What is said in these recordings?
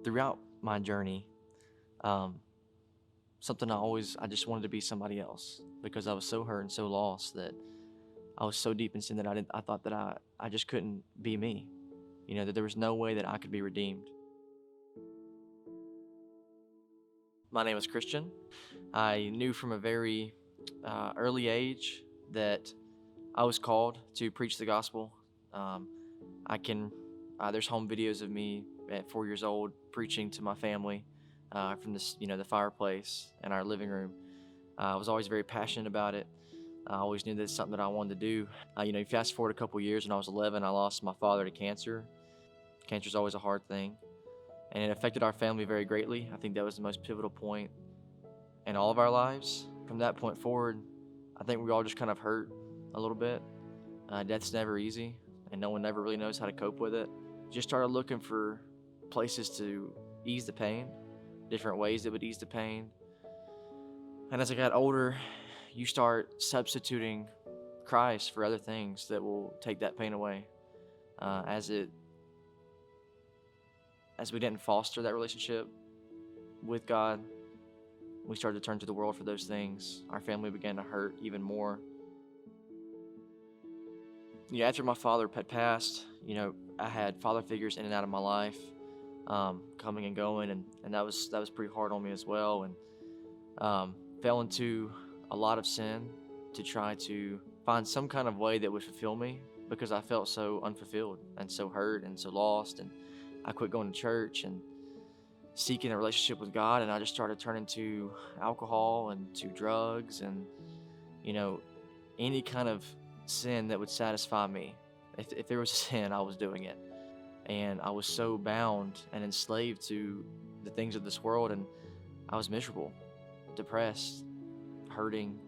Throughout my journey, um, something I just wanted to be somebody else because I was so hurt and so lost that I was so deep in sin that I thought that I just couldn't be me. That there was no way that I could be redeemed. My name was Christian. I knew from a very early age that I was called to preach the gospel. Um, I can, there's home videos of me at 4 years old preaching to my family from the fireplace in our living room. I was always very passionate about it. I always knew that it's something that I wanted to do. You fast forward a couple years, when I was 11, I lost my father to cancer. Cancer is always a hard thing, and it affected our family very greatly. I think that was the most pivotal point in all of our lives. From that point forward, I think we all just kind of hurt a little bit. Death's never easy, and no one ever really knows how to cope with it. Just started looking for places to ease the pain, different ways that would ease the pain. And as I got older, you start substituting Christ for other things that will take that pain away. As we didn't foster that relationship with God, we started to turn to the world for those things. Our family began to hurt even more. After my father had passed, I had father figures in and out of my life, coming and going, and that was pretty hard on me as well. And fell into a lot of sin to try to find some kind of way that would fulfill me because I felt so unfulfilled and so hurt and so lost. And I quit going to church and seeking a relationship with God, and I just started turning to alcohol and to drugs and, you know, any kind of sin that would satisfy me. If there was a sin, I was doing it. And I was so bound and enslaved to the things of this world, and I was miserable, depressed, hurting.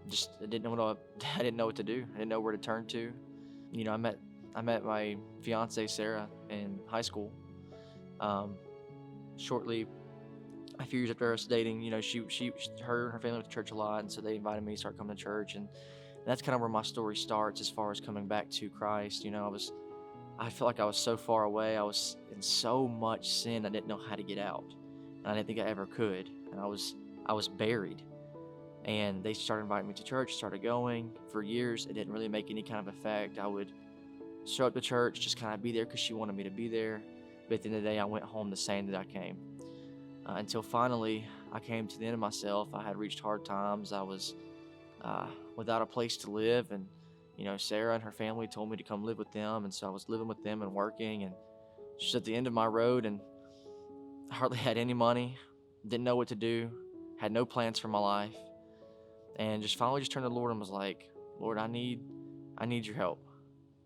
Just I didn't know what I didn't know what to do. I didn't know where to turn to. I met my fiance Sarah in high school. Um, Shortly, a few years after us dating, her and her family went to church a lot, and so they invited me to start coming to church, and that's kind of where my story starts as far as coming back to Christ. I felt like I was so far away. I was in so much sin. I didn't know how to get out, and I didn't think I ever could. And I was buried. And they started inviting me to church. Started going for years. It didn't really make any kind of effect. I would show up to church, just kind of be there because she wanted me to be there. But at the end of the day, I went home the same that I came. Until finally, I came to the end of myself. I had reached hard times. I was without a place to live, and Sarah and her family told me to come live with them, and so I was living with them and working, and just at the end of my road, and I hardly had any money, didn't know what to do, had no plans for my life, and just finally just turned to the Lord and was like, Lord, I need your help.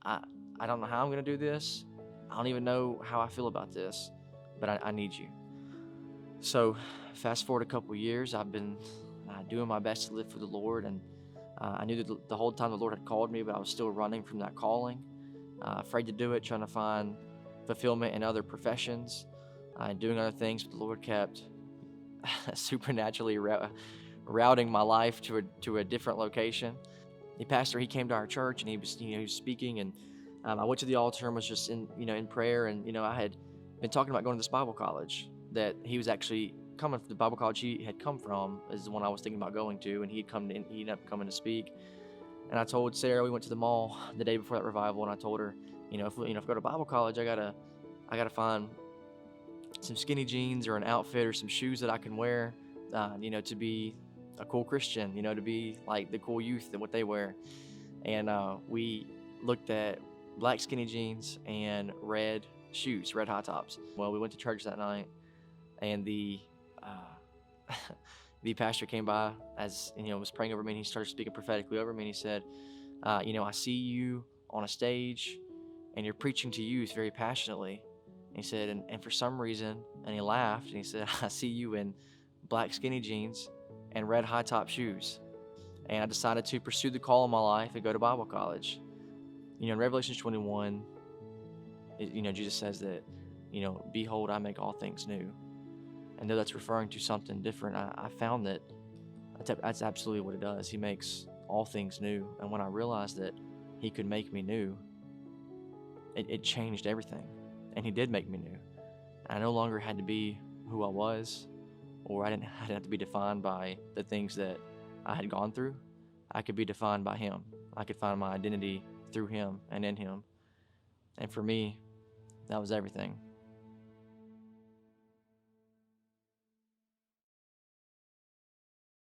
I I don't know how I'm gonna do this. I don't even know how I feel about this, but I need you. So, fast forward a couple years, I've been doing my best to live for the Lord, and I knew that the whole time the Lord had called me, but I was still running from that calling, afraid to do it, trying to find fulfillment in other professions, and doing other things. But the Lord kept supernaturally routing my life to a different location. The pastor, he came to our church, and he was speaking, and I went to the altar and was just in prayer, and I had been talking about going to this Bible college that he was actually coming from. The Bible college he had come from is the one I was thinking about going to, and he ended up coming to speak. And I told Sarah, we went to the mall the day before that revival, and I told her, if I go to Bible college, I gotta find some skinny jeans or an outfit or some shoes that I can wear, to be a cool Christian, to be like the cool youth and what they wear. And we looked at black skinny jeans and red shoes, red high tops. Well, we went to church that night, and the the pastor came by as was praying over me, and he started speaking prophetically over me, and he said, I see you on a stage, and you're preaching to youth very passionately. And he said, and for some reason, and he laughed, and he said, I see you in black skinny jeans and red high top shoes. And I decided to pursue the call of my life and go to Bible college. In Revelation 21, Jesus says that, behold, I make all things new. And though that's referring to something different, I found that that's absolutely what it does. He makes all things new. And when I realized that he could make me new, it changed everything. And he did make me new. I no longer had to be who I was, or I didn't have to be defined by the things that I had gone through. I could be defined by him. I could find my identity through him and in him. And for me, that was everything.